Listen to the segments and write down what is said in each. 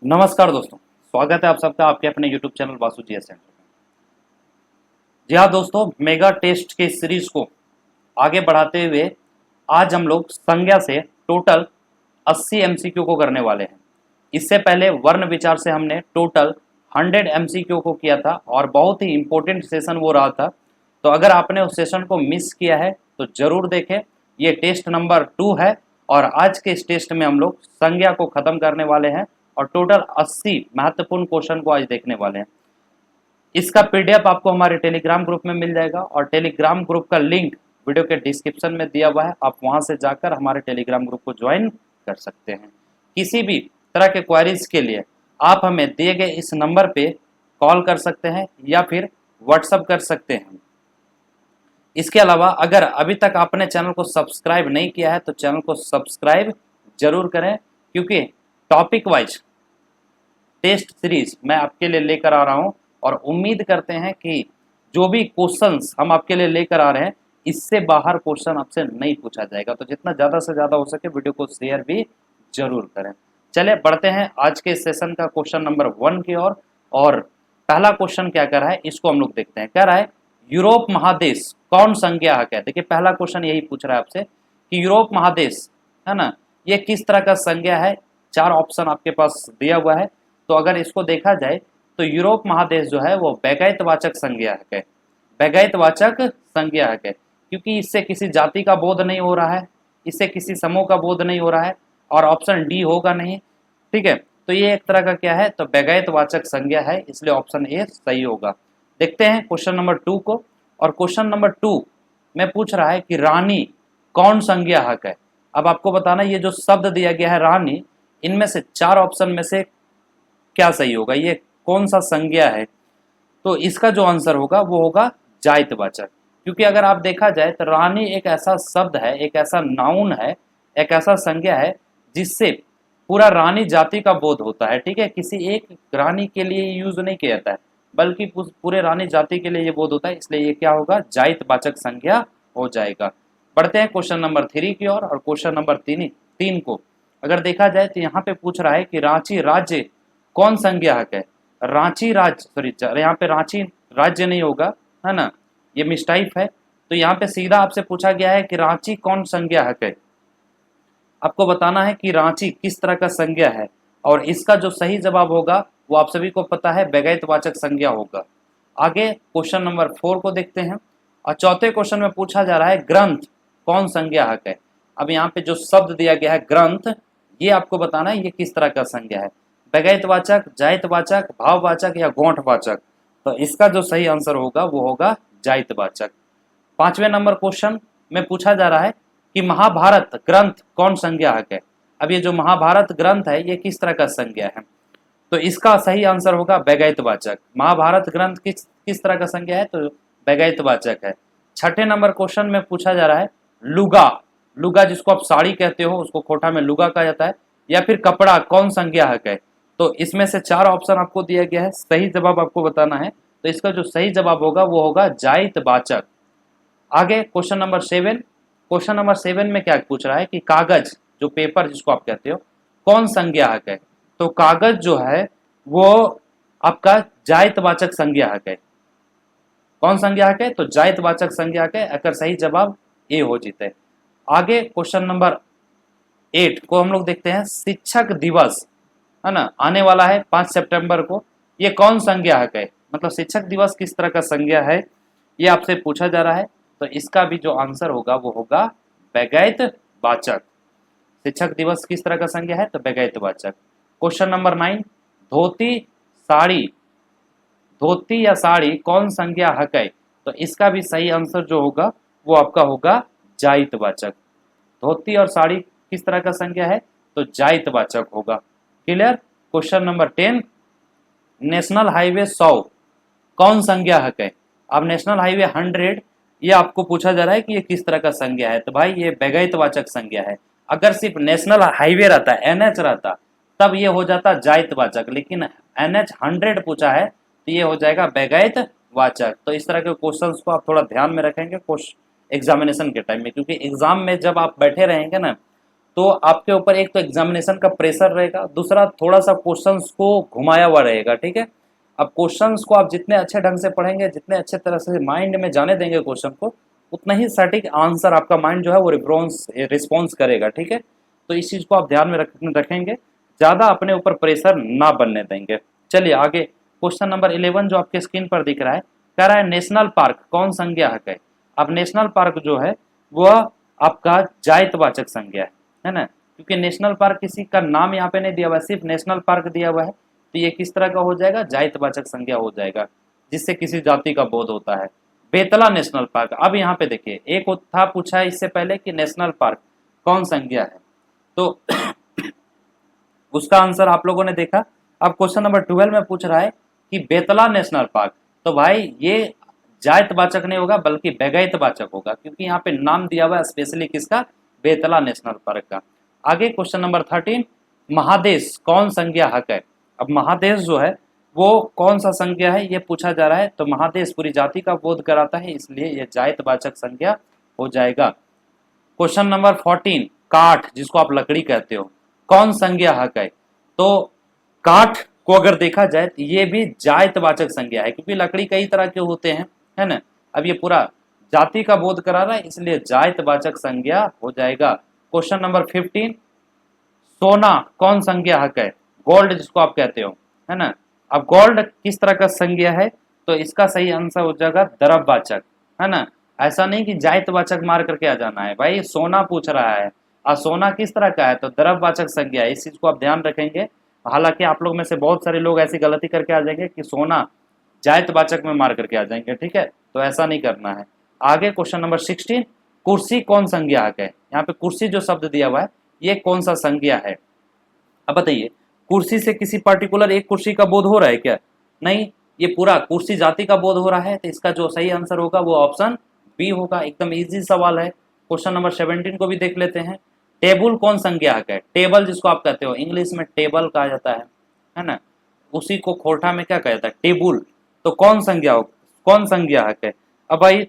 नमस्कार दोस्तों, स्वागत है आप सबका आपके अपने YouTube चैनल वासु जी सेंटर में। जी हाँ दोस्तों, मेगा टेस्ट के सीरीज को आगे बढ़ाते हुए आज हम लोग संज्ञा से टोटल 80 एमसीक्यू को करने वाले हैं। इससे पहले वर्ण विचार से हमने टोटल 100 एमसीक्यू को किया था और बहुत ही इंपॉर्टेंट सेशन वो रहा था। तो अगर आपने उस सेशन को मिस किया है तो जरूर देखें। ये टेस्ट नंबर 2 है और आज के इस टेस्ट में हम लोग संज्ञा को खत्म करने वाले हैं और टोटल 80 महत्वपूर्ण क्वेश्चन को आज देखने वाले हैं। इसका पीडीएफ आपको हमारे टेलीग्राम ग्रुप में मिल जाएगा और टेलीग्राम ग्रुप का लिंक वीडियो के डिस्क्रिप्शन में दिया हुआ है। आप वहां से जाकर हमारे टेलीग्राम ग्रुप को ज्वाइन कर सकते हैं। किसी भी तरह के क्वेरीज के लिए आप हमें दिए गए इस नंबर पे कॉल कर सकते हैं या फिर व्हाट्सअप कर सकते हैं। इसके अलावा अगर अभी तक आपने चैनल को सब्सक्राइब नहीं किया है तो चैनल को सब्सक्राइब जरूर करें, क्योंकि टॉपिक वाइज टेस्ट सीरीज मैं आपके लिए लेकर आ रहा हूं और उम्मीद करते हैं कि जो भी क्वेश्चंस हम आपके लिए लेकर आ रहे हैं इससे बाहर क्वेश्चन आपसे नहीं पूछा जाएगा। तो जितना ज़्यादा से ज़्यादा हो सके वीडियो को शेयर भी जरूर करें। चलिए बढ़ते हैं आज के सेशन का क्वेश्चन नंबर 1 की ओर। और पहला क्वेश्चन क्या कर रहा है इसको हम लोग देखते हैं। कह रहा है यूरोप महादेश कौन संज्ञाहक है। देखिए पहला क्वेश्चन यही पूछ रहा है आपसे कि यूरोप महादेश है ना, ये किस तरह का संज्ञा है। 4 ऑप्शन आपके पास दिया हुआ है। तो अगर इसको देखा जाए तो यूरोप महादेश जो है वो व्यगैतवाचक संज्ञाहक है। व्यगैतवाचक संज्ञाहक है क्योंकि इससे किसी जाति का बोध नहीं हो रहा है, इससे किसी समूह का बोध नहीं हो रहा है और ऑप्शन डी होगा नहीं। ठीक है, तो ये एक तरह का क्या है, तो व्यगैतवाचक संज्ञा है, इसलिए ऑप्शन ए सही होगा। देखते हैं क्वेश्चन नंबर 2 को। और क्वेश्चन नंबर 2 में पूछ रहा है कि रानी कौन संज्ञाहक है। अब आपको बताना ये जो शब्द दिया गया है रानी, इनमें से 4 ऑप्शन में से क्या सही होगा, ये कौन सा संज्ञा है। तो इसका जो आंसर होगा वो होगा जायतवाचक। क्योंकि अगर आप देखा जाए तो रानी एक ऐसा शब्द है, एक ऐसा नाउन है, एक ऐसा संज्ञा है जिससे पूरा रानी जाति का बोध होता है। ठीक है, किसी एक रानी के लिए यूज नहीं किया जाता है बल्कि पूरे रानी जाति के लिए ये बोध होता है, इसलिए ये क्या होगा, जायतवाचक संज्ञा हो जाएगा। बढ़ते हैं क्वेश्चन नंबर 3 की ओर। और क्वेश्चन नंबर 3 को अगर देखा जाए तो यहाँ पे पूछ रहा है कि रांची राज्य कौन संज्ञाहक है। रांची राज्य, सॉरी यहाँ पे रांची राज्य नहीं होगा, है ना, ये मिस्टाइप है। तो यहाँ पे सीधा आपसे पूछा गया है कि रांची कौन संज्ञाहक है। आपको बताना है कि रांची किस तरह का संज्ञा है और इसका जो सही जवाब होगा वो आप सभी को पता है, व्यगैतवाचक संज्ञा होगा। आगे क्वेश्चन नंबर 4 को देखते हैं। और चौथे क्वेश्चन में पूछा जा रहा है ग्रंथ कौन संज्ञाहक है। अब यहाँ पे जो शब्द दिया गया है ग्रंथ, ये आपको बताना है ये किस तरह का संज्ञा है, व्यगैतवाचक, जायतवाचक, भाववाचक या गोंठवाचक। तो इसका जो सही आंसर होगा वो होगा जायतवाचक। 5वें नंबर क्वेश्चन में पूछा जा रहा है कि महाभारत ग्रंथ कौन संज्ञाहक है। अब ये जो महाभारत ग्रंथ है ये किस तरह का संज्ञा है, तो इसका सही आंसर होगा व्यगैतवाचक। महाभारत ग्रंथ किस तरह का संज्ञा है, तो व्यगैतवाचक है। 6ठे नंबर क्वेश्चन में पूछा जा रहा है लुगा, लुगा जिसको आप साड़ी कहते हो उसको खोटा में लुगा कहा जाता है, या फिर कपड़ा कौन संज्ञाहक है। तो इसमें से 4 ऑप्शन आपको दिया गया है, सही जवाब आपको बताना है। तो इसका जो सही जवाब होगा वो होगा जायतवाचक। आगे क्वेश्चन नंबर 7। क्वेश्चन नंबर 7 में क्या पूछ रहा है कि कागज, जो पेपर जिसको आप कहते हो, कौन संज्ञाहक है। तो कागज जो है वो आपका जायतवाचक संज्ञाहक है। कौन संज्ञाहक है, तो जायतवाचक संज्ञाहक है। अगर सही जवाब ए हो जीते। आगे क्वेश्चन नंबर 8 को हम लोग देखते हैं। शिक्षक दिवस है ना, आने वाला है 5 सितंबर को, ये कौन संज्ञाहक है, मतलब शिक्षक दिवस किस तरह का संज्ञा है, ये आपसे पूछा जा रहा है। तो इसका भी जो आंसर होगा वो होगा व्यगैतवाचक। शिक्षक दिवस किस तरह का संज्ञा है, तो व्यगैतवाचक। क्वेश्चन नंबर 9, धोती साड़ी, धोती या साड़ी कौन संज्ञाहक है। तो इसका भी सही आंसर जो होगा वो आपका होगा जायतवाचक। धोती और साड़ी किस तरह का संज्ञा है, तो जायतवाचक होगा। Clear. Question number 10, national highway 100 कौन संज्ञाहक है। अब नेशनल हाईवे 100 ये आपको पूछा जा रहा है कि ये किस तरह का संज्ञा है, तो भाई ये व्यगैतवाचक संज्ञा है। अगर सिर्फ नेशनल हाईवे रहता, एनएच रहता, तब ये हो जाता जायतवाचक, लेकिन एनएच 100 पूछा है तो ये हो जाएगा व्यगैतवाचक। तो इस तरह के क्वेश्चंस को आप थोड़ा ध्यान में रखेंगे एग्जामिनेशन के टाइम में, क्योंकि एग्जाम में जब आप बैठे रहेंगे ना तो आपके ऊपर एक तो एग्जामिनेशन का प्रेशर रहेगा, दूसरा थोड़ा सा क्वेश्चंस को घुमाया हुआ रहेगा, ठीक है। अब क्वेश्चंस को आप जितने अच्छे ढंग से पढ़ेंगे, जितने अच्छे तरह से माइंड में जाने देंगे क्वेश्चन को, उतना ही सटीक आंसर आपका माइंड जो है वो रिस्पॉन्स करेगा, ठीक है। तो इस चीज़ को आप ध्यान में रखेंगे, ज़्यादा अपने ऊपर प्रेशर ना बनने देंगे। चलिए आगे, क्वेश्चन नंबर 11 जो आपके स्क्रीन पर दिख रहा है, कह रहा है नेशनल पार्क कौन संज्ञाहक है। अब नेशनल पार्क जो है वह आपका जायतवाचक संज्ञा है ना, क्योंकि नेशनल पार्क किसी का नाम यहाँ पे नहीं दिया हुआ है, सिर्फ नेशनल पार्क दिया हुआ है, तो ये किस तरह का हो जाएगा, जायतवाचक संज्ञा हो जाएगा, जिससे किसी जाति का बोध होता है। बेतला नेशनल पार्क, अब यहाँ पे देखिए एक था पूछा है इससे पहले कि नेशनल पार्क कौन संज्ञा है, तो उसका आंसर आप लोगों ने देखा। अब क्वेश्चन नंबर 12 में पूछ रहा है कि बेतला नेशनल पार्क, तो भाई ये जायतवाचक नहीं होगा बल्कि बेगैतवाचक होगा, क्योंकि यहाँ पे नाम दिया हुआ है स्पेशली किसका, बेतला नेशनल पार्क का। आगे क्वेश्चन नंबर 13, महादेश कौन संज्ञाहक है। अब महादेश जो है वो कौन सा संज्ञा है ये पूछा जा रहा है, तो महादेश पूरी जाति का बोध कराता है, इसलिए यह जायतवाचक संज्ञा हो जाएगा। क्वेश्चन नंबर 14, काठ जिसको आप लकड़ी कहते हो कौन संज्ञाहक है, तो काठ को अगर देखा जाए तो ये भी जायतवाचक संज्ञा है, क्योंकि लकड़ी कई तरह के होते हैं, है ना। अब ये पूरा जाति का बोध करा रहा है, इसलिए जायतवाचक संज्ञा हो जाएगा। क्वेश्चन नंबर 15, सोना कौन संज्ञाहक है, गोल्ड जिसको आप कहते हो, है ना। अब गोल्ड किस तरह का संज्ञा है, तो इसका सही आंसर हो जाएगा द्रव्यवाचक, है ना। ऐसा नहीं कि जायतवाचक मार करके आ जाना है, भाई सोना पूछ रहा है और सोना किस तरह का है, तो द्रव्यवाचक संज्ञा है, इस चीज को आप ध्यान रखेंगे। हालांकि आप लोग में से बहुत सारे लोग ऐसी गलती करके आ जाएंगे कि सोना जायतवाचक में मार करके आ जाएंगे, ठीक है, तो ऐसा नहीं करना है। आगे क्वेश्चन नंबर 16, कुर्सी कौन संज्ञाहक है। यहाँ पे कुर्सी जो शब्द दिया हुआ है ये कौन सा संज्ञा है। अब बताइए, कुर्सी से किसी पर्टिकुलर एक कुर्सी का बोध हो रहा है क्या, नहीं, ये पूरा कुर्सी जाति का बोध हो रहा है, तो इसका जो सही आंसर होगा वो ऑप्शन बी होगा। एकदम इजी सवाल है। क्वेश्चन नंबर 17 को भी देख लेते हैं, टेबल कौन संज्ञाहक है। टेबल जिसको आप कहते हो इंग्लिश में टेबल कहा जाता है ना, उसी को खोटा में क्या कहा जाता है, टेबुल, तो कौन संज्ञाहक है। अब भाई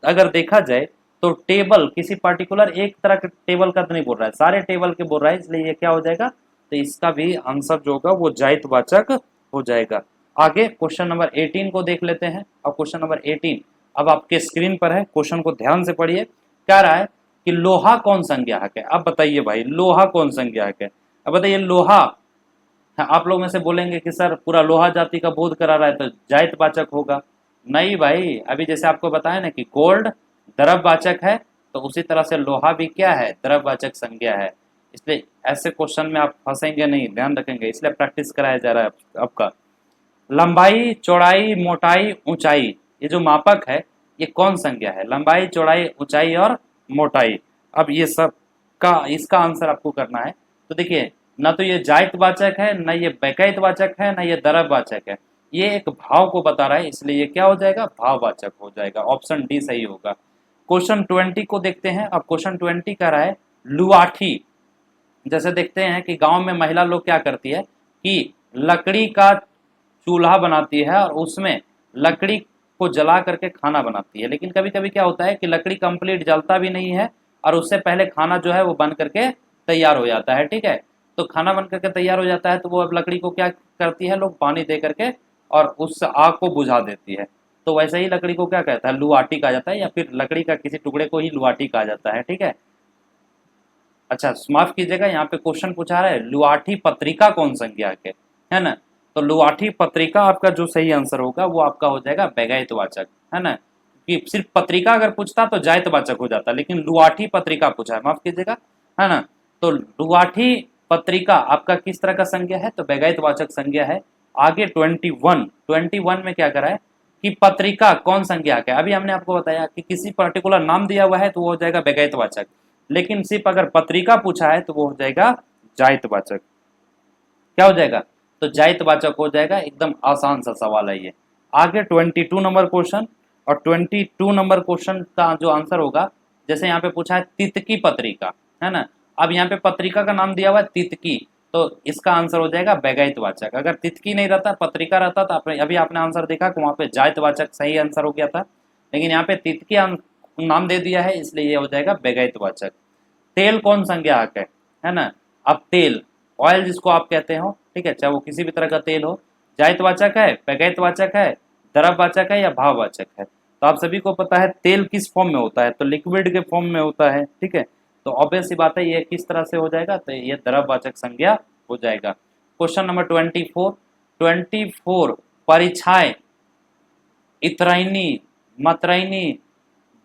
अगर देखा जाए तो टेबल किसी पर्टिकुलर एक तरह के टेबल का तो नहीं बोल रहा है, सारे टेबल के बोल रहा है, इसलिए ये क्या हो जाएगा, तो इसका भी आंसर जो होगा वो जायतवाचक हो जाएगा। आगे क्वेश्चन नंबर 18 को देख लेते हैं। और क्वेश्चन नंबर 18 अब आपके स्क्रीन पर है, क्वेश्चन को ध्यान से पढ़िए। क्या रहा है कि लोहा कौन संज्ञाहक है। अब बताइए भाई लोहा कौन संज्ञाहक है। अब बताइए लोहा, आप लोग में से बोलेंगे कि सर पूरा लोहा जाति का बोध करा रहा है तो जायतवाचक होगा। नहीं भाई, अभी जैसे आपको बताया ना कि गोल्ड द्रव्यवाचक है, तो उसी तरह से लोहा भी क्या है, द्रव्यवाचक संज्ञा है। इसलिए ऐसे क्वेश्चन में आप फंसेंगे नहीं, ध्यान रखेंगे, इसलिए प्रैक्टिस कराया जा रहा है आपका। लंबाई, चौड़ाई, मोटाई, ऊंचाई, ये जो मापक है ये कौन संज्ञा है, लंबाई, चौड़ाई, ऊंचाई और मोटाई। अब ये सब का इसका आंसर आपको करना है। तो देखिए, ना तो ये जायतवाचक है, ना ये बेकैतवाचक है, ना ये द्रव्यवाचक है, ये एक भाव को बता रहा है, इसलिए ये क्या हो जाएगा, भाववाचक हो जाएगा। ऑप्शन डी सही होगा। क्वेश्चन 20 को देखते हैं। अब क्वेश्चन 20 कह रहा है लुआठी। जैसे देखते हैं कि गांव में महिला लोग क्या करती है कि लकड़ी का चूल्हा बनाती है और उसमें लकड़ी को जला करके खाना बनाती है, लेकिन कभी कभी क्या होता है कि लकड़ी कंप्लीट जलता भी नहीं है और उससे पहले खाना जो है वो बन करके तैयार हो जाता है, ठीक है। तो खाना बन करके तैयार हो जाता है, तो वो अब लकड़ी को क्या करती है, लोग पानी दे करके और उस आग को बुझा देती है। तो वैसे ही लकड़ी को क्या कहता है, लुआटी कहा जाता है, या फिर लकड़ी का किसी टुकड़े को ही लुआटी कहा जाता है, ठीक है। अच्छा माफ कीजिएगा, यहाँ पे क्वेश्चन पूछा रहा है लुआठी पत्रिका कौन संज्ञा के, है ना। तो लुआठी पत्रिका आपका जो सही आंसर होगा वो आपका हो जाएगा बेगैतवाचक, है ना। कि सिर्फ पत्रिका अगर पूछता तो जायतवाचक हो जाता, लेकिन लुआठी पत्रिका पूछा है, माफ कीजिएगा, है ना। तो लुआठी पत्रिका आपका किस तरह का संज्ञा है, तो बेगैतवाचक संज्ञा है। आगे 21 में क्या करा है कि पत्रिका कौन संज्ञा है। अभी हमने आपको बताया कि किसी पर्टिकुलर नाम दिया हुआ है तो वो हो जाएगा बेगैतवाचक, लेकिन सिर्फ अगर पत्रिका पूछा है तो वो हो जाएगा जायतवाचक। क्या हो जाएगा, तो जायतवाचक हो जाएगा। एकदम आसान सा सवाल है ये। आगे 22 नंबर क्वेश्चन, और 22 नंबर क्वेश्चन का जो आंसर होगा, जैसे यहाँ पे पूछा है तितकी पत्रिका, है ना। अब यहाँ पे पत्रिका का नाम दिया हुआ है तितकी, तो इसका आंसर हो जाएगा बेगैतवाचक। अगर तितकी नहीं रहता, पत्रिका रहता, तो आपने अभी आपने आंसर देखा कि वहाँ पे जायतवाचक सही आंसर हो गया था, लेकिन यहाँ पे तितकी नाम दे दिया है, इसलिए ये हो जाएगा बेगैतवाचक। तेल कौन संज्ञाहक है ना। अब तेल, ऑयल जिसको आप कहते हो, ठीक है, चाहे वो किसी भी तरह का तेल हो, जायतवाचक है, व्यगैतवाचक है, द्रववाचक है या भाववाचक है। तो आप सभी को पता है तेल किस फॉर्म में होता है, तो लिक्विड के फॉर्म में होता है, ठीक है। तो ऑब्वियस सी बात है ये किस तरह से हो जाएगा, तो ये द्रववाचक संज्ञा हो जाएगा। क्वेश्चन नंबर 24 परीक्षाएं इतरैनी मतरैनी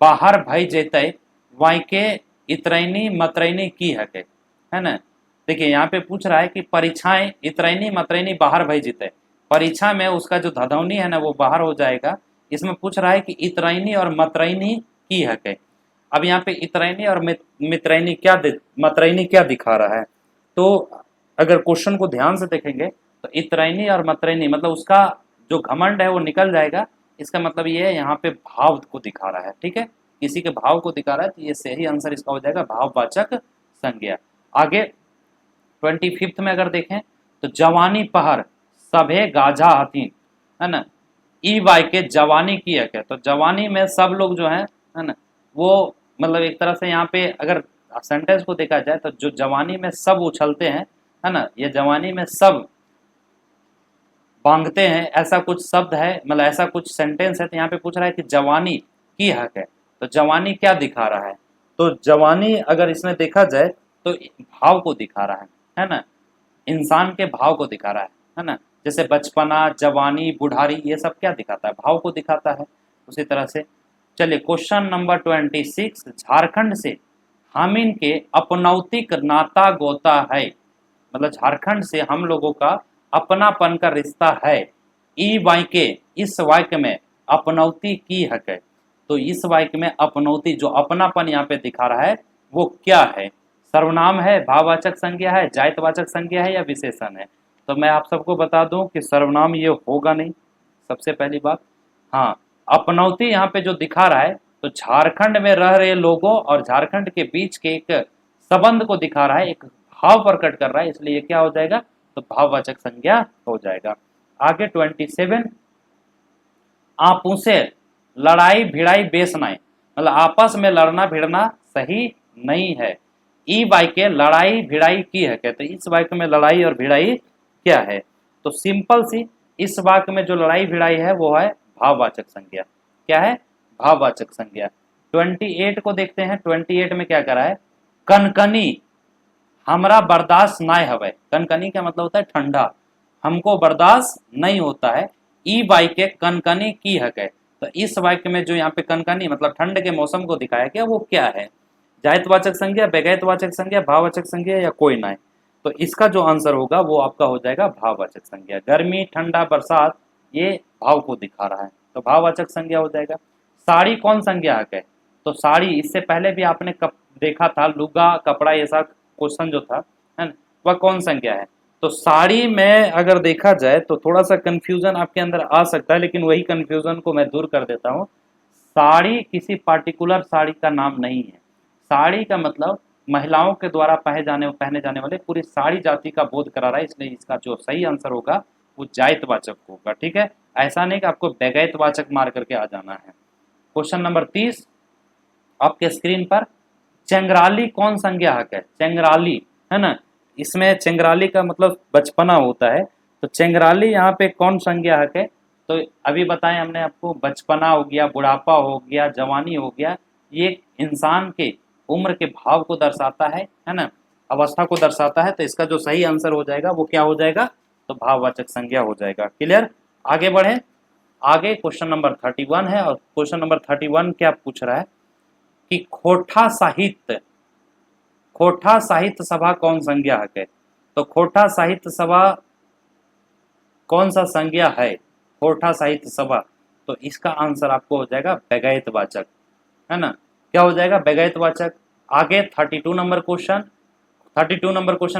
बाहर भई जेते वाइके इतरैनी मतरैनी की है ना। देखिए यहाँ पे पूछ रहा है कि परीक्षाएं इतरैनी मतरैनी बाहर भई जेते, परीक्षा में उसका जो धधौनी है ना वो बाहर हो जाएगा। इसमें पूछ रहा है कि इतरैनी और मतरैनी की है। अब यहाँ पे इतरैनी और मित्रैनी मतरैनी क्या दिखा रहा है, तो अगर क्वेश्चन को ध्यान से देखेंगे तो इतरैनी और मतरैनी मतलब उसका जो घमंड है वो निकल जाएगा। इसका मतलब ये है यहाँ पे भाव को दिखा रहा है, ठीक है, किसी के भाव को दिखा रहा है, तो ये सही आंसर इसका हो जाएगा भाववाचक संज्ञा। आगे 25 में अगर देखें तो जवानी पहर सभे गाझा हथीन, है ना। ई वाई के जवानी की है, तो जवानी में सब लोग जो है ना वो मतलब एक तरह से यहाँ पे अगर सेंटेंस को देखा जाए तो जो जवानी में सब उछलते हैं, है ना, ये जवानी में सब बांगते हैं, ऐसा कुछ शब्द है, मतलब ऐसा कुछ सेंटेंस है। तो यहाँ पे पूछ रहा है कि जवानी की हक है, तो जवानी क्या दिखा रहा है, तो जवानी अगर इसमें देखा जाए तो भाव को दिखा रहा है ना, इंसान के भाव को दिखा रहा है ना। जैसे बचपना, जवानी, बुढ़ारी, ये सब क्या दिखाता है, भाव को दिखाता है। उसी तरह से चलिए क्वेश्चन नंबर 26, झारखंड से हामिन के अपनौतिक नाता गोता है, मतलब झारखंड से हम लोगों का अपनापन का रिश्ता है। ई वाक्य, इस वाक्य में अपनौती की हक है, तो इस वाक्य में अपनौती जो अपनापन यहाँ पे दिखा रहा है वो क्या है, सर्वनाम है, भाववाचक संज्ञा है, जायतवाचक संज्ञा है या विशेषण है। तो मैं आप सबको बता दूं कि सर्वनाम ये होगा नहीं, सबसे पहली बात। हाँ, अपनौती यहाँ पे जो दिखा रहा है तो झारखंड में रह रहे लोगों और झारखंड के बीच के एक संबंध को दिखा रहा है, एक भाव प्रकट कर रहा है, इसलिए क्या हो जाएगा, तो भाववाचक संज्ञा हो जाएगा। आगे 27, आपू से लड़ाई भिड़ाई बेसनाई, मतलब आपस में लड़ना भिड़ना सही नहीं है। ई वाक्य लड़ाई भिड़ाई की है, कहते इस वाक्य में लड़ाई और भिड़ाई क्या है, तो सिंपल सी इस वाक्य में जो लड़ाई भिड़ाई है वो है भाववाचक संज्ञा। क्या है, भाववाचक संज्ञा। 28 को देखते हैं, 28 में क्या करा है, कनकनी हमरा बर्दाश्त ना हवे, कनकनी का मतलब होता है ठंडा, हमको बर्दाश्त नहीं होता है। ई वाक्य कनकनी की हक है, तो इस वाक्य में जो यहाँ पे कनकनी मतलब ठंड के मौसम को दिखाया गया वो क्या है, जायतवाचक संज्ञा, व्यगैतवाचक संज्ञा, भाववाचक संज्ञा या कोई ना है। तो इसका जो आंसर होगा वो आपका हो जाएगा भाववाचक संज्ञा। गर्मी, ठंडा, बरसात ये भाव को दिखा रहा है, तो भाववाचक संज्ञा हो जाएगा। साड़ी कौन संज्ञाहक है, तो साड़ी इससे पहले भी आपने देखा था, लुगा, कपड़ा, ऐसा क्वेश्चन जो था है ना, वह कौन संज्ञा है। तो साड़ी में अगर देखा जाए तो थोड़ा सा कंफ्यूजन आपके अंदर आ सकता है, लेकिन वही कंफ्यूजन को मैं दूर कर देता हूँ। साड़ी किसी पार्टिकुलर साड़ी का नाम नहीं है, साड़ी का मतलब महिलाओं के द्वारा पहने जाने वाले पूरी साड़ी जाति का बोध करा रहा है, इसलिए इसका जो सही आंसर होगा वो जायतवाचक होगा, ठीक है। ऐसा नहीं कि आपको व्यगैतवाचक मार करके आ जाना है। क्वेश्चन नंबर 30 आपके स्क्रीन पर, चंग्राली कौन संज्ञाहक है, चंग्राली है ना, इसमें चंग्राली का मतलब बचपना होता है, तो चंग्राली यहाँ पे कौन संज्ञाहक है, तो अभी बताएं हमने आपको, बचपना हो गया, बुढ़ापा हो गया, जवानी हो गया, ये इंसान के उम्र के भाव को दर्शाता है ना, अवस्था को दर्शाता है। तो इसका जो सही आंसर हो जाएगा वो क्या हो जाएगा, तो भाववाचक संज्ञा हो जाएगा। क्लियर, आगे बढ़े। आगे क्वेश्चन नंबर 31 है, और क्वेश्चन नंबर 31 क्या पूछ रहा है कि खोटा साहित्य सभा कौन संज्ञाहक है, तो खोटा साहित्य सभा कौन सा संज्ञा है, खोटा साहित्य सभा, तो इसका आंसर आपको हो जाएगा व्यगैतवाचक, है ना, क्या हो जाएगा, व्यगैतवाचक। आगे 32 नंबर क्वेश्चन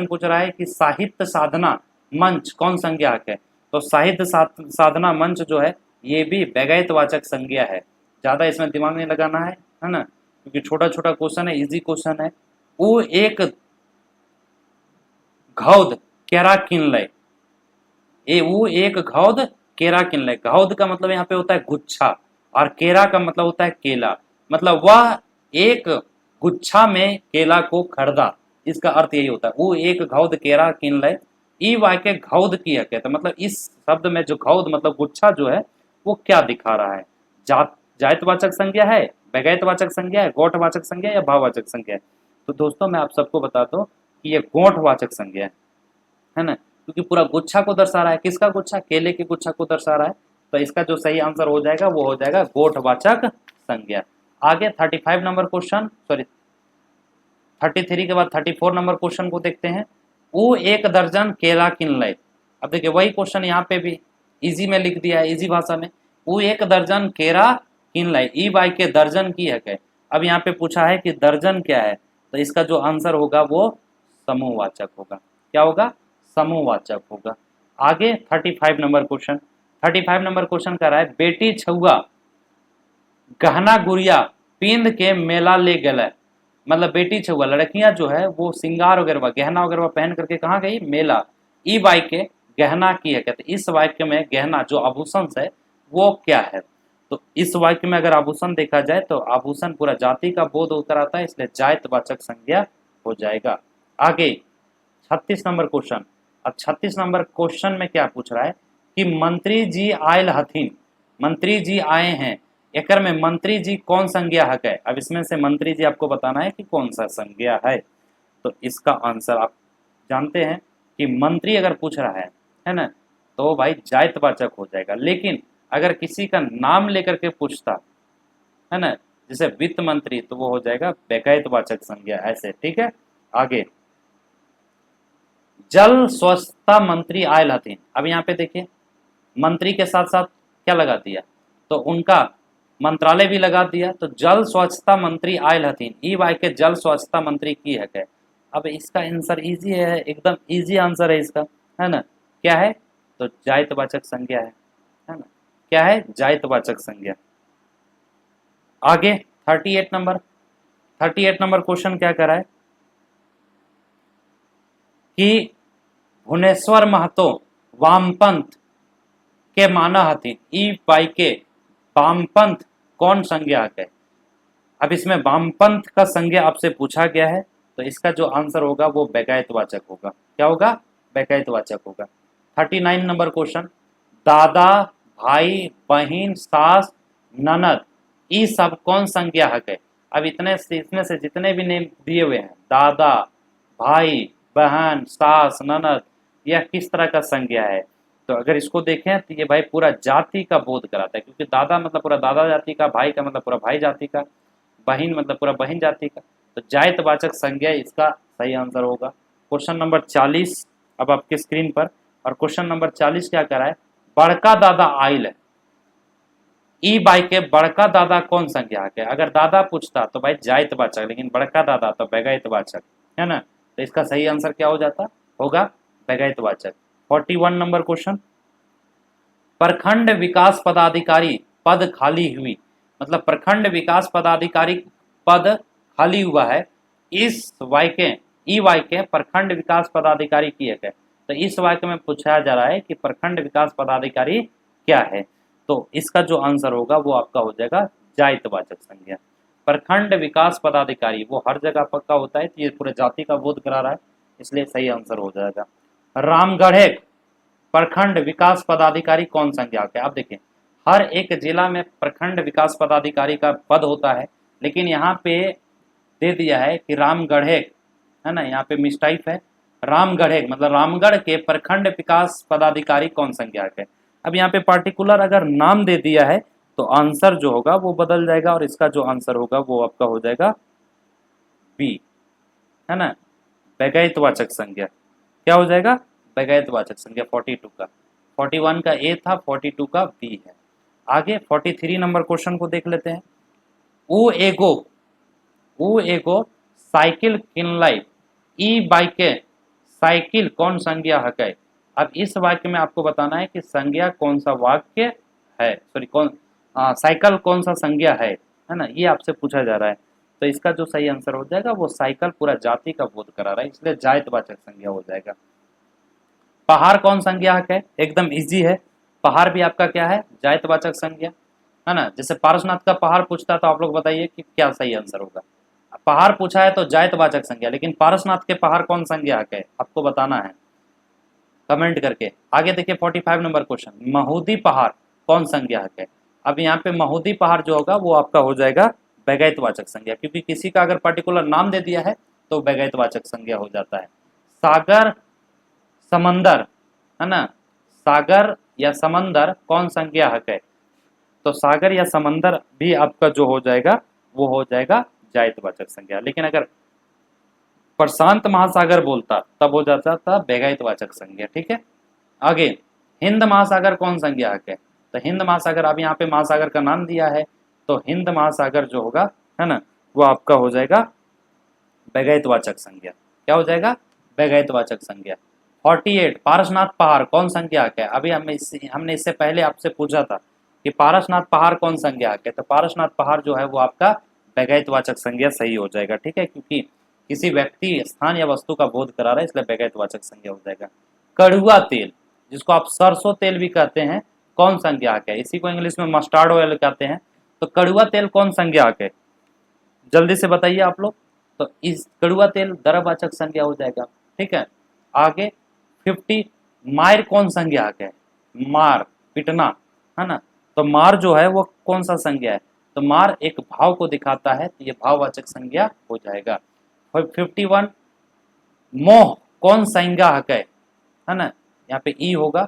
पूछ रहा है कि साहित्य साधना मंच कौन संज्ञाहक है, तो साहित्य साधना मंच जो है ये भी व्यगैतवाचक संज्ञा है, ज्यादा इसमें दिमाग नहीं लगाना है ना, क्योंकि छोटा छोटा क्वेश्चन है, इजी क्वेश्चन है। वो एक घौद केरा किन ले, वो एक घौद केरा किन ले, घौद का मतलब यहाँ पे होता है गुच्छा और केरा का मतलब होता है केला, मतलब वह एक गुच्छा में केला को खरीदा, इसका अर्थ यही होता है। वो एक घौद केरा किन लय, ई वाक्य घौद की है कहते, मतलब इस शब्द में जो घौद मतलब गुच्छा जो है वो क्या दिखा रहा है, जात जायतवाचक संज्ञा है, बेगायतवाचक संज्ञा है, गोठवाचक संज्ञा या भाववाचक संज्ञा है। तो दोस्तों मैं आप सबको बता दूं कि ये गोठवाचक संज्ञा है ना, क्योंकि पूरा गुच्छा को दर्शा रहा है। किसका गुच्छा? केले के गुच्छा को दर्शा रहा है। तो इसका जो सही आंसर हो जाएगा वो हो जाएगा गोठवाचक संज्ञा। आगे 35 नंबर क्वेश्चन, सॉरी 33 के बाद 34 नंबर क्वेश्चन को देखते हैं। वो एक दर्जन केला किन लय। अब देखिए वही क्वेश्चन यहाँ पे भी इजी में लिख दिया है, इजी भाषा में। वो एक दर्जन केरा किन लय, ई बाई के दर्जन की है कहे। अब यहाँ पे पूछा है कि दर्जन क्या है, तो इसका जो आंसर होगा वो समूहवाचक होगा। क्या होगा? समूहवाचक होगा। आगे 35 नंबर क्वेश्चन, 35 नंबर क्वेश्चन कर रहा है, बेटी छुआ गहना गुड़िया पींद के मेला ले गए। मतलब बेटी छुआ लड़कियां जो है वो श्रृंगार वगैरह गहना वगैरह पहन करके कहाँ गई? मेला। ई वाक्य गहना की है कहते, इस वाक्य में गहना जो आभूषण है वो क्या है? तो इस वाक्य में अगर आभूषण देखा जाए तो आभूषण पूरा जाति का बोध होकर आता है, इसलिए जायतवाचक संज्ञा हो जाएगा। आगे 36 नंबर क्वेश्चन। अब 36 नंबर क्वेश्चन में क्या पूछ रहा है कि मंत्री जी आयल हथिन, मंत्री जी आए हैं, एकर में मंत्री जी कौन संज्ञा हक है? अब इसमें से मंत्री जी आपको बताना है कि कौन सा संज्ञा है। तो इसका आंसर आप जानते हैं कि मंत्री अगर पूछ रहा है ना, तो भाई जायतवाचक हो जाएगा। लेकिन अगर किसी का नाम लेकर के पूछता है ना, जैसे वित्त मंत्री, तो वो हो जाएगा बेगायतवाचक संज्ञा ऐसे। ठीक है। आगे जल स्वच्छता मंत्री आयल हथिन। अब यहाँ पे देखिए मंत्री के साथ साथ क्या लगा दिया, तो उनका मंत्रालय भी लगा दिया। तो जल स्वच्छता मंत्री आयल हथिन, ई वाक्य जल स्वच्छता मंत्री की है क्या? अब इसका आंसर इजी है, एकदम इजी आंसर है इसका, है ना। क्या है? तो जायतवाचक संज्ञा है ना। क्या है? जायतवाचक संज्ञा। आगे 38 नंबर, 38 नंबर क्वेश्चन क्या करा है कि भुवनेश्वर महतो वामपंथ के माना हथिन, ई पाई के वामपंथ कौन संज्ञा है? अब इसमें वामपंथ का संज्ञा आपसे पूछा गया है, तो इसका जो आंसर होगा वो बेगायतवाचक होगा। क्या होगा? बेगायतवाचक होगा। 39 नंबर क्वेश्चन, दादा भाई बहन सास ननद, ये सब कौन संज्ञा है? अब इसमें से जितने भी नेम दिए हुए हैं, दादा भाई बहन सास ननद, यह किस तरह का संज्ञा है? तो अगर इसको देखें तो ये भाई पूरा जाति का बोध कराता है, क्योंकि दादा मतलब पूरा दादा जाति का, भाई का मतलब पूरा भाई जाति का, बहन मतलब पूरा बहन जाति का। तो जायतवाचक संज्ञा इसका सही आंसर होगा। क्वेश्चन नंबर 40 अब आपके स्क्रीन पर, और क्वेश्चन नंबर 40 क्या करा है, बड़का दादा आइल है, ई बाई के बड़का दादा कौन संज्ञा है? अगर दादा पूछता तो भाई जायतवाचक, लेकिन बड़का दादा तो बेगायतवाचक, है ना। तो इसका सही आंसर क्या हो जाता होगा? बेगायतवाचक। 41 नंबर क्वेश्चन, प्रखंड विकास पदाधिकारी पद खाली हुई, मतलब प्रखंड विकास पदाधिकारी पद खाली हुआ है, इस वाक्य ई वाक्य प्रखंड विकास पदाधिकारी की है। तो इस वाक्य में पूछा जा रहा है कि प्रखंड विकास पदाधिकारी क्या है, तो इसका जो आंसर होगा वो आपका हो जाएगा जायतवाचक संज्ञा। प्रखंड विकास पदाधिकारी वो हर जगह पक्का होता है, तो ये पूरे जाति का बोध करा रहा है, इसलिए सही आंसर हो जाएगा। रामगढ़े प्रखंड विकास पदाधिकारी कौन संज्ञा है? आप देखिए हर एक जिला में प्रखंड विकास पदाधिकारी का पद होता है, लेकिन यहाँ पे दे दिया है कि रामगढ़े, है ना, यहाँ पे मिस्टाइप है। रामगढ़े मतलब रामगढ़ के प्रखंड विकास पदाधिकारी कौन संज्ञा है? अब यहाँ पे पार्टिकुलर अगर नाम दे दिया है तो आंसर जो होगा वो बदल जाएगा, और इसका जो आंसर होगा वो आपका हो जाएगा बी, है ना, बेगायतवाचक संज्ञा। क्या हो जाएगा? बेगायतवाचक संज्ञा। 42 का, 41 का ए था, 42 का बी है। आगे 43 नंबर क्वेश्चन को देख लेते हैं। ऊ एगो साइकिल किनलाई, ई बाइके साइकिल कौन संज्ञा है? अब इस वाक्य में आपको बताना है कि संज्ञा कौन सा वाक्य है, सॉरी कौन साइकिल कौन सा संज्ञा है ना, ये आपसे पूछा जा रहा है। तो इसका जो सही आंसर हो जाएगा वो साइकिल पूरा जाति का बोध करा रहा है, इसलिए जायतवाचक संज्ञा हो जाएगा। पहाड़ कौन संज्ञा है? एकदम इजी है, पहाड़ भी आपका क्या है? जायतवाचक संज्ञा, है ना। जैसे पारसनाथ का पहाड़ पूछता तो आप लोग बताइए कि क्या सही आंसर होगा। पहाड़ पूछा है तो जायतवाचक संज्ञा, लेकिन पारसनाथ के पहाड़ कौन संज्ञाहक है आपको बताना है कमेंट करके। आगे देखिए 45 नंबर क्वेश्चन, महुदी पहाड़ कौन संज्ञाहक है। अब यहाँ पे महुदी पहाड़ जो होगा वो आपका हो जाएगा व्यगैतवाचक संज्ञा, क्योंकि किसी का अगर पर्टिकुलर नाम दे दिया है तो व्यगैतवाचक संज्ञा हो जाता है। सागर समंदर है ना, सागर या समंदर कौन संज्ञाहक है, तो सागर या समंदर भी आपका जो हो जाएगा वो हो जाएगा जायतवाचक संज्ञा। लेकिन अगर प्रशांत महासागर बोलता तब हो जाता था व्यगैतवाचक संज्ञा। ठीक है, आगे हिंद महासागर कौन संज्ञाहक है, तो हिंद महासागर, अब यहाँ पे महासागर का नाम दिया है तो हिंद महासागर जो होगा है ना वो आपका हो जाएगा व्यगैतवाचक संज्ञा। क्या हो जाएगा, व्यगैतवाचक संज्ञा। 48 पारसनाथ पहाड़ कौन संज्ञाहक है। अभी हमने इससे पहले आपसे पूछा था कि पारसनाथ पहाड़ कौन संज्ञाहक है, तो पारसनाथ पहाड़ जो है वो आपका व्यगैतवाचक संज्ञा सही हो जाएगा। ठीक है, क्योंकि किसी व्यक्ति, स्थान या वस्तु का बोध करा रहा है, इसलिए व्यगैतवाचक संज्ञा हो जाएगा। कड़ुआ तेल जिसको आप सरसों तेल भी कहते हैं कौन संज्ञाहक है, इसी को इंग्लिश में मस्टर्ड ऑयल कहते हैं, तो कड़ुआ तेल कौन संज्ञाहक है, जल्दी से बताइए आप लोग। तो इस कड़ुआ तेल द्रववाचक संज्ञा हो जाएगा। ठीक है, आगे 50 मार कौन संज्ञाहक है, मार पिटना है ना, तो मार जो है वो कौन सा संज्ञा है, तो मार एक भाव को दिखाता है तो ये भाववाचक संज्ञा हो जाएगा। 51 मोह कौन संज्ञाहक है ना, यहाँ पे ई होगा,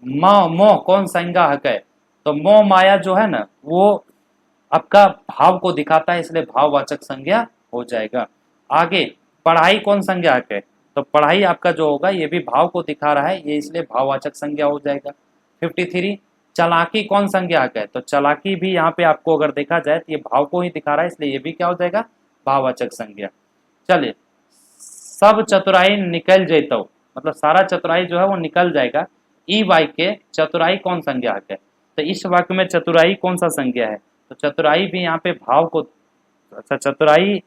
मोह कौन संज्ञाहक है, तो मोह माया जो है ना वो आपका भाव को दिखाता है, इसलिए भाववाचक संज्ञा हो जाएगा। आगे पढ़ाई कौन संज्ञाहक है, तो पढ़ाई आपका जो होगा ये भी भाव को दिखा रहा है, ये इसलिए भाववाचक संज्ञा हो जाएगा। 53 चालाकी कौन संज्ञाहक है, तो चालाकी भी यहाँ पे आपको अगर देखा जाए तो ये भाव को ही दिखा रहा है, इसलिए ये भी क्या हो जाएगा, भाववाचक संज्ञा। चलिए, सब चतुराई निकल जैतो, मतलब सारा चतुराई जो है वो निकल जाएगा। ई वाक्य चतुराई कौन संज्ञाहक है, तो इस वाक्य में चतुराई कौन सा संज्ञा है, तो चतुराई भी यहाँ पे भाव को, अच्छा चतुराई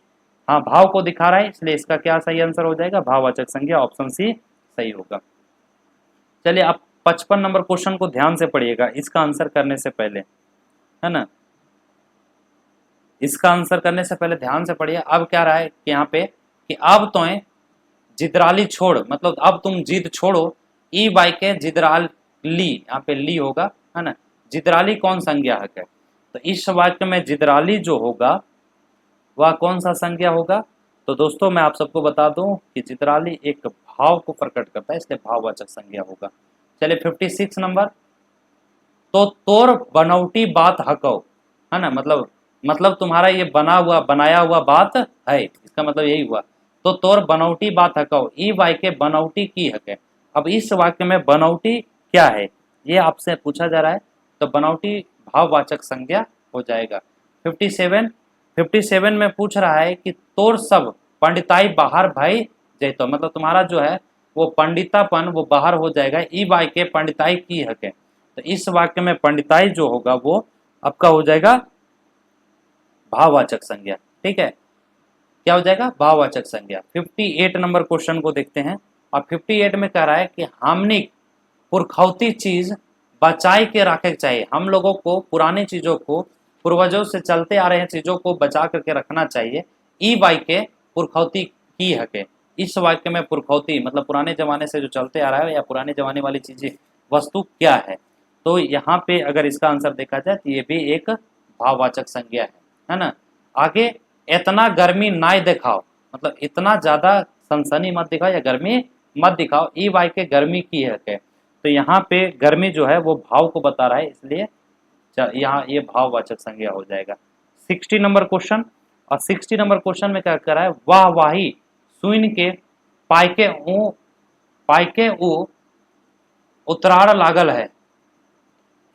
हाँ भाव को दिखा रहा है, इसलिए इसका क्या सही आंसर हो जाएगा, भाववाचक संज्ञा, ऑप्शन सी सही होगा। चलिए आप 55 नंबर क्वेश्चन को ध्यान से पढ़िएगा, इसका आंसर करने से पहले है ना, इसका आंसर करने से पहले ध्यान से पढ़िए। अब क्या रहा है कि यहाँ पे कि अब तो जिद्राली छोड़, मतलब अब तुम जिद छोड़ो, ई बाई के जिद्राली, यहाँ पे ली होगा है ना, जिद्राली कौन संज्ञाहक है, तो इस वाक्य में जिद्राली जो होगा वह कौन सा संज्ञा होगा, तो दोस्तों मैं आप सबको बता दूं कि जिद्राली एक भाव को प्रकट करता है, इसलिए भाववाचक संज्ञा होगा। चलिए 56 नंबर, तो तोर बनौटी बात हको है ना, मतलब तुम्हारा ये बनाया हुआ बात है, इसका मतलब यही हुआ। तो तोर बनौटी बात हको, ई वाक्य बनौटी की हक है। अब इस वाक्य में बनौटी क्या है ये आपसे पूछा जा रहा है, तो बनौटी भाववाचक संज्ञा हो जाएगा। 57 में पूछ रहा है कि तोर सब पंडिताई बाहर भाई जैतो, मतलब तुम्हारा जो है वो पंडितापन वो बाहर हो जाएगा, ई वाक्य पंडिताई की हक है, तो इस वाक्य में पंडिताई जो होगा वो आपका हो जाएगा भाववाचक संज्ञा। ठीक है, क्या हो जाएगा, भाववाचक संज्ञा। 58 नंबर क्वेश्चन को देखते हैं, और 58 में कह रहा है कि हमने पुरखौती चीज बचाए के रखे चाहिए, हम लोगों को पुरानी चीजों को, पूर्वजों से चलते आ रहे चीजों को बचा करके रखना चाहिए। ई वाक्य पुरखौती की हक है, इस वाक्य में पुरखौती मतलब पुराने जमाने से जो चलते आ रहा है या पुराने जमाने वाली चीजें वस्तु क्या है, तो यहाँ पे अगर इसका आंसर देखा जाए तो ये भी एक भाववाचक संज्ञा है ना। आगे इतना गर्मी ना दिखाओ, मतलब इतना ज्यादा सनसनी मत दिखाओ या गर्मी मत दिखाओ, ई वाक्य गर्मी की हक है, तो यहाँ पे गर्मी जो है वो भाव को बता रहा है, इसलिए यहाँ ये भाववाचक संज्ञा हो जाएगा। 60 नंबर क्वेश्चन, और 60 नंबर क्वेश्चन में क्या कर रहा है, वाह वाही सुन के पाइके ऊ उतराड़ लागल है,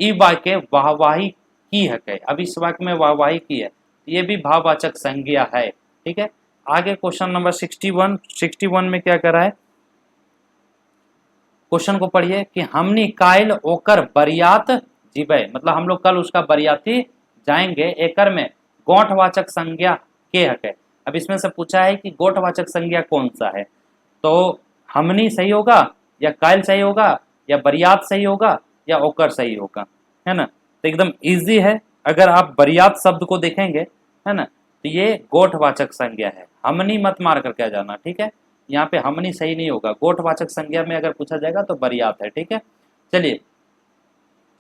ई वाक्य वाहवाही की हक है। अब इस वाक्य में वाहवाही की है, ये भी भाववाचक संज्ञा है। ठीक है, आगे क्वेश्चन नंबर 61 में क्या कर रहा है, क्वेश्चन को पढ़िए कि हमनी कायल ओकर बरियात जीवे, मतलब हम लोग कल उसका बरियाती जाएंगे, एकर में गोठवाचक संज्ञा के हक है। अब इसमें से पूछा है कि गोठवाचक संज्ञा कौन सा है, तो हमनी सही होगा या कायल सही होगा या बरियात सही होगा या ओकर सही होगा, है ना। तो एकदम इजी है, अगर आप बरियात शब्द को देखेंगे है ना, तो ये गोठवाचक संज्ञा है। हमनी मत मार कर क्या जाना, ठीक है, यहाँ पे हमनी सही नहीं होगा। गोठवाचक संज्ञा में अगर पूछा जाएगा तो बरियात है, ठीक है। चलिए,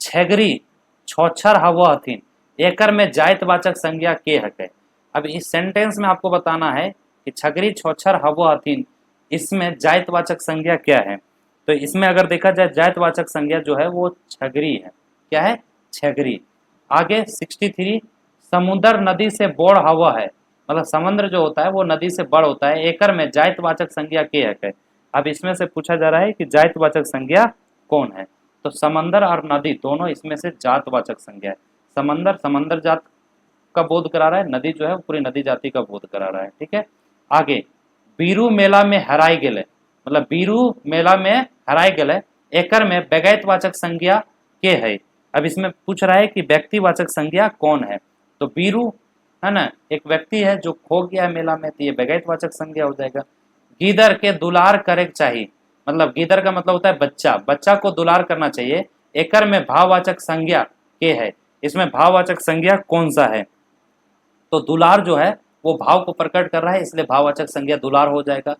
छेगरी छोछर हवो हथिन, एकर में जायतवाचक संज्ञा के हके। अब इस सेंटेंस में आपको बताना है कि छगरी छोछर हवो हथिन, इसमें जायतवाचक संज्ञा क्या है। तो इसमें अगर देखा जाए जायतवाचक संज्ञा जो है वो छगरी है। क्या है? छगरी। आगे 63, समुद्र नदी से बोड़ हवा है, मतलब समुद्र जो होता है वो नदी से बड़ होता है, एकर में जायतवाचक संज्ञा के है। अब इसमें से पूछा जा रहा है कि जायतवाचक संज्ञा कौन है। तो समंदर और नदी दोनों इसमें से जातवाचक संज्ञा है। समंदर समंदर जात का बोध करा रहा है, नदी जो है वो पूरी नदी जाति का बोध करा रहा है, ठीक है। आगे, बीरू मेला में हराई गेले, मतलब बीरू मेला में हराई गेले, एकर में बेगैतवाचक संज्ञा के है। अब इसमें पूछ रहा है कि व्यक्तिवाचक संज्ञा कौन है। तो बीरू है ना, एक व्यक्ति है जो खो गया है मेला में, तो ये बेगैतवाचक संज्ञा हो जाएगा। गीदर के दुलार करे चाहिए, मतलब गीदर का मतलब होता है बच्चा, बच्चा को दुलार करना चाहिए, एकर में भाववाचक संज्ञा के है। इसमें भाववाचक संज्ञा कौन सा है। तो दुलार जो है वो भाव को प्रकट कर रहा है, इसलिए भाववाचक संज्ञा दुलार हो जाएगा।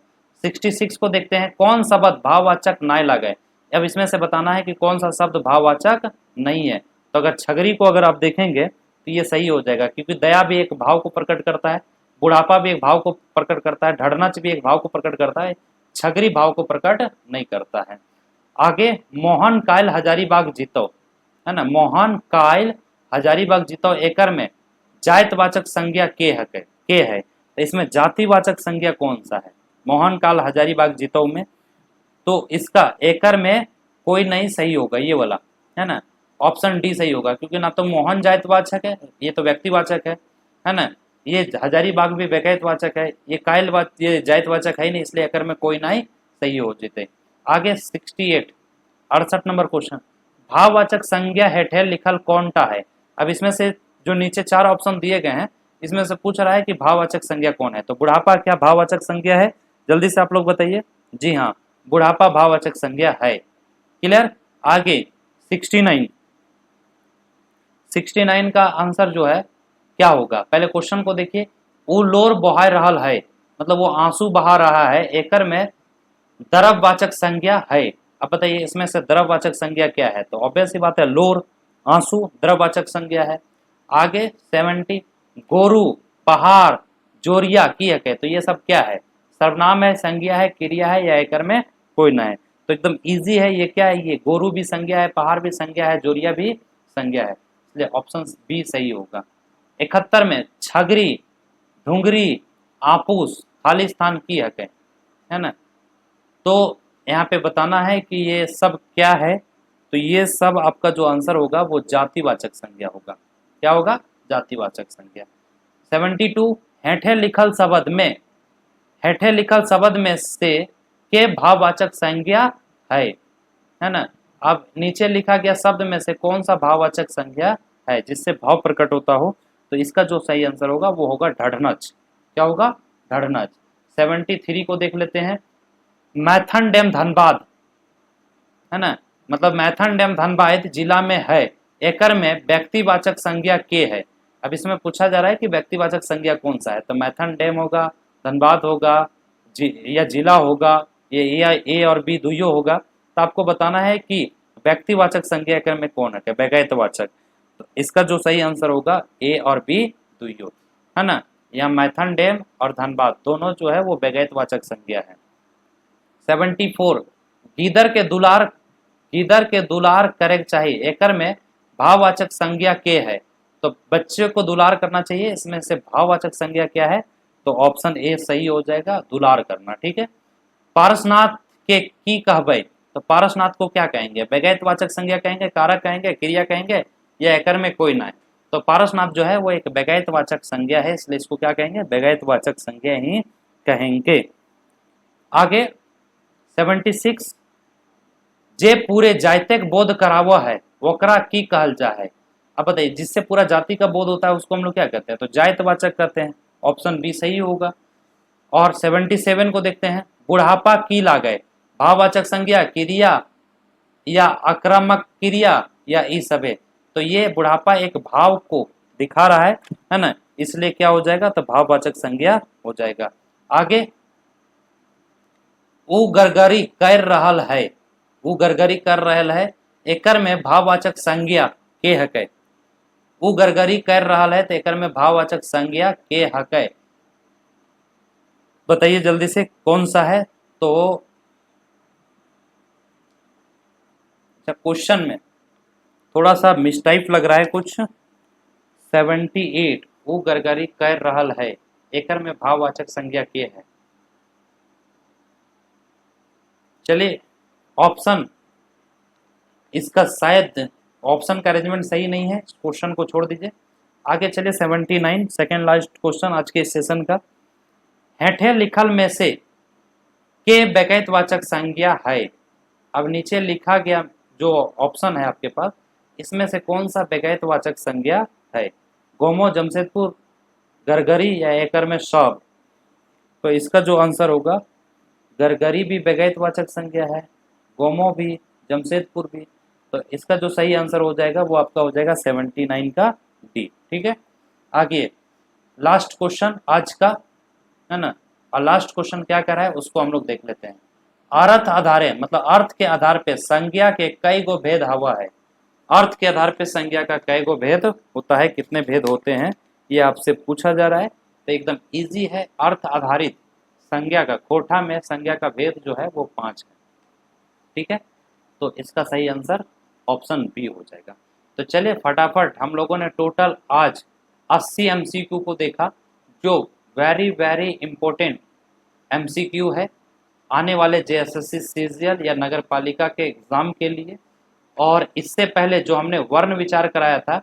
66 को देखते हैं, कौन शब्द भाववाचक नाय लगे। अब इसमें से बताना है कि कौन सा शब्द भाववाचक नहीं है। तो अगर छगरी को अगर आप देखेंगे तो ये सही हो जाएगा, क्योंकि दया भी एक भाव को प्रकट करता है, बुढ़ापा भी एक भाव को प्रकट करता है, ढड़नच भी एक भाव को प्रकट करता है, छगरी भाव को प्रकट नहीं करता है। आगे, मोहन कायल हजारीबाग जीतो, है ना, मोहन कायल हजारीबाग जीतो, एकर में जायतवाचक संज्ञा के है। तो इसमें जातिवाचक संज्ञा कौन सा है। मोहन काल हजारीबाग जीतो में, तो इसका एकर में कोई नहीं सही होगा, ये वाला है ना, ऑप्शन डी सही होगा, क्योंकि ना तो मोहन जायतवाचक है, ये तो व्यक्तिवाचक है ना, ये हजारीबाग भी बेगैतवाचक है, ये जायतवाचक है नहीं, इसलिए एकर में कोई नहीं सही हो जीते। आगे 68, 68 नंबर क्वेश्चन, भाववाचक संज्ञा हेठे लिखल कौनटा है। अब इसमें से जो नीचे 4 ऑप्शन दिए गए हैं, इसमें से पूछ रहा है कि भाववाचक संज्ञा कौन है। तो बुढ़ापा क्या भाववाचक संज्ञा है, जल्दी से आप लोग बताइए। जी हाँ, बुढ़ापा भाववाचक संज्ञा है। क्लियर। आगे 69, 69 का आंसर जो है क्या होगा। पहले क्वेश्चन को देखिए, वो लोर बहा रहल है, मतलब वो आंसू बहा रहा है, एकर में द्रववाचक संज्ञा है। अब बताइए इसमें से द्रववाचक संज्ञा क्या है। तो ऑब्वियस सी बात है, लोर, आंसू द्रववाचक संज्ञा है। आगे 70, गोरू, पहाड़, जोरिया की है, तो ये सब क्या है, सर्वनाम है, संज्ञा है, क्रिया है, या एकर में कोई ना है। तो एकदम इजी है, ये क्या है, ये गोरू भी संज्ञा है, पहाड़ भी संज्ञा है, जोरिया भी संज्ञा है, इसलिए ऑप्शन बी सही होगा। 71 में छगरी, ढूंगरी, आपूस, खाली स्थान की है ना। तो यहाँ पे बताना है कि ये सब क्या है। तो ये सब आपका जो आंसर होगा वो जातिवाचक संज्ञा होगा। क्या होगा, जातिवाचक संज्ञा। 72, हेठे लिखल शब्द में, हेठे लिखल शब्द में से के भाववाचक संज्ञा है ना। अब नीचे लिखा गया शब्द में से कौन सा भाववाचक संज्ञा है जिससे भाव प्रकट होता हो। तो इसका जो सही आंसर होगा वो होगा ढड़नच। क्या होगा, ढड़नच। 73 को देख लेते हैं, मैथन डैम धनबाद, है ना, मतलब मैथन डैम धनबाद जिला में है, एकर में व्यक्तिवाचक संज्ञा के है। अब इसमें पूछा जा रहा है कि व्यक्तिवाचक संज्ञा कौन सा है। तो मैथन डैम होगा, धनबाद होगा, या जिला होगा, ये ए और बी दुइयो होगा। तो आपको बताना है कि व्यक्तिवाचक संज्ञा एकर में कौन है, बेगैतवाचक। तो इसका जो सही आंसर होगा ए और बी दुइयो, है ना। यहाँ मैथन डैम और धनबाद दोनों जो है वो बेगैतवाचक संज्ञा है। 74, गीदर के दुलार करे चाहिए, एकर में भाववाचक संज्ञा के है। तो बच्चे को दुलार करना चाहिए, इसमें से भाववाचक संज्ञा क्या है। तो ऑप्शन ए सही हो जाएगा, दुलार करना, ठीक है। पारसनाथ के की कहबे, तो पारसनाथ को क्या कहेंगे, बेगैतवाचक संज्ञा कहेंगे, कारक कहेंगे, क्रिया कहेंगे, या एकर में कोई ना है। तो पारसनाथ जो है वो एक बेगैतवाचक संज्ञा है, इसलिए इसको क्या कहेंगे, बेगैतवाचक संज्ञा ही कहेंगे। आगे 76, जे पूरे जातिक बोध करावा है ओकरा की कहल जा है। अब बताइए, जिससे पूरा जाति का बोध होता है उसको हम लोग क्या कहते हैं, तो जायतवाचक कहते हैं। ऑप्शन बी सही होगा। और 77 को देखते हैं, बुढ़ापा की लागे, भाववाचक संज्ञा, क्रिया या आक्रामक क्रिया, या ई सबे। तो ये बुढ़ापा एक भाव को दिखा रहा है ना, इसलिए क्या हो जाएगा, तो भाववाचक संज्ञा हो जाएगा। आगे, ऊ गरगरी कर रहल है, ऊ गरगरी कर रहल है, एकर में भाववाचक संज्ञा के हकै। ऊ गरगरी कर रहल है तो एकर में भाववाचक संज्ञा के हकै। बताइए जल्दी से कौन सा है। तो अच्छा, क्वेश्चन में थोड़ा सा मिसटाइप लग रहा है कुछ। 78 ऊ गरगरी कर रहल है, एकर में भाववाचक संज्ञा के है। चलिए ऑप्शन, इसका शायद ऑप्शन का अरेंजमेंट सही नहीं है, क्वेश्चन को छोड़ दीजिए। आगे चलिए 79 सेकेंड लास्ट क्वेश्चन आज के सेशन का। हेठे लिखल में से के बेकैतवाचक संज्ञा है। अब नीचे लिखा गया जो ऑप्शन है आपके पास, इसमें से कौन सा बेकैतवाचक संज्ञा है। गोमो, जमशेदपुर, गरगरी या एकर में सब। तो इसका जो आंसर होगा, गरगरी भी बेकैतवाचक संज्ञा है, गोमो भी, जमशेदपुर भी। तो इसका जो सही आंसर हो जाएगा वो आपका हो जाएगा 79 का डी। ठीक है, आगे लास्ट क्वेश्चन आज का है ना। और लास्ट क्वेश्चन क्या कर रहा है उसको हम लोग देख लेते हैं। अर्थ आधारे, मतलब अर्थ के आधार पे संज्ञा के कई गो भेद हवा है। अर्थ के आधार पे संज्ञा का कई गो भेद होता है, कितने भेद होते हैं ये आपसे पूछा जा रहा है। तो एकदम इजी है। अर्थ आधारित संज्ञा का कोठा में संज्ञा का भेद जो है वो 5 है। ठीक है, तो इसका सही आंसर ऑप्शन बी हो जाएगा। तो चलिए फटाफट, हम लोगों ने टोटल आज 80 एमसीक्यू को देखा, जो वेरी वेरी इंपॉर्टेंट एमसीक्यू है आने वाले जेएसएससी सीजीएल या नगर पालिका के एग्जाम के लिए। और इससे पहले जो हमने वर्ण विचार कराया था,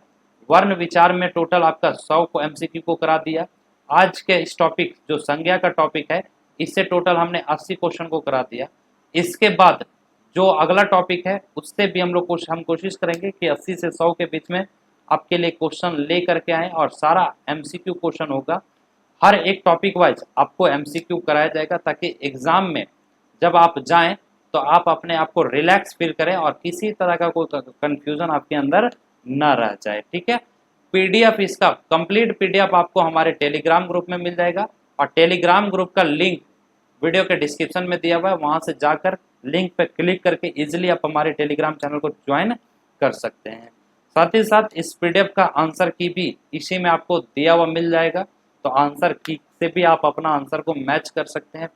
वर्ण विचार में टोटल आपका 100 को एमसीक्यू को करा दिया। आज के इस टॉपिक जो संज्ञा का टॉपिक है, इससे टोटल हमने 80 क्वेश्चन को करा दिया। इसके बाद जो अगला टॉपिक है उससे भी हम कोशिश करेंगे कि 80 से 100 के बीच में आपके लिए क्वेश्चन ले करके आए, और सारा एमसीक्यू क्वेश्चन होगा। हर एक टॉपिक वाइज आपको एमसीक्यू कराया जाएगा, ताकि एग्जाम में जब आप जाएं तो आप अपने आप को रिलैक्स फील करें और किसी तरह का कोई कंफ्यूजन आपके अंदर ना रह जाए। ठीक है, पीडीएफ, इसका कंप्लीट पीडीएफ आपको हमारे टेलीग्राम ग्रुप में मिल जाएगा, और टेलीग्राम ग्रुप का लिंक वीडियो के डिस्क्रिप्शन में दिया हुआ है। वहां से जाकर लिंक पे क्लिक करके इजीली आप हमारे टेलीग्राम चैनल को ज्वाइन कर सकते हैं। साथ ही साथ इस पीडीएफ का आंसर की भी इसी में आपको दिया हुआ मिल जाएगा, तो आंसर की से भी आप अपना आंसर को मैच कर सकते हैं,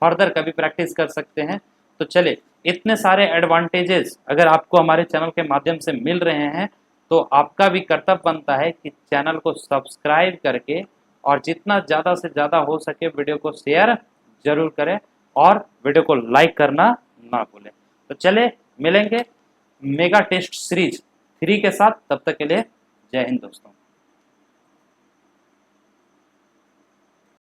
फर्दर कभी प्रैक्टिस कर सकते हैं। तो चलिए, इतने सारे एडवांटेजेस अगर आपको हमारे चैनल के माध्यम से मिल रहे हैं, तो आपका भी कर्तव्य बनता है कि चैनल को सब्सक्राइब करके और जितना ज़्यादा से ज़्यादा हो सके वीडियो को शेयर जरूर करें, और वीडियो को लाइक करना ना भूलें। तो चले मिलेंगे मेगा टेस्ट सीरीज 3 के साथ, तब तक के लिए जय हिंद दोस्तों।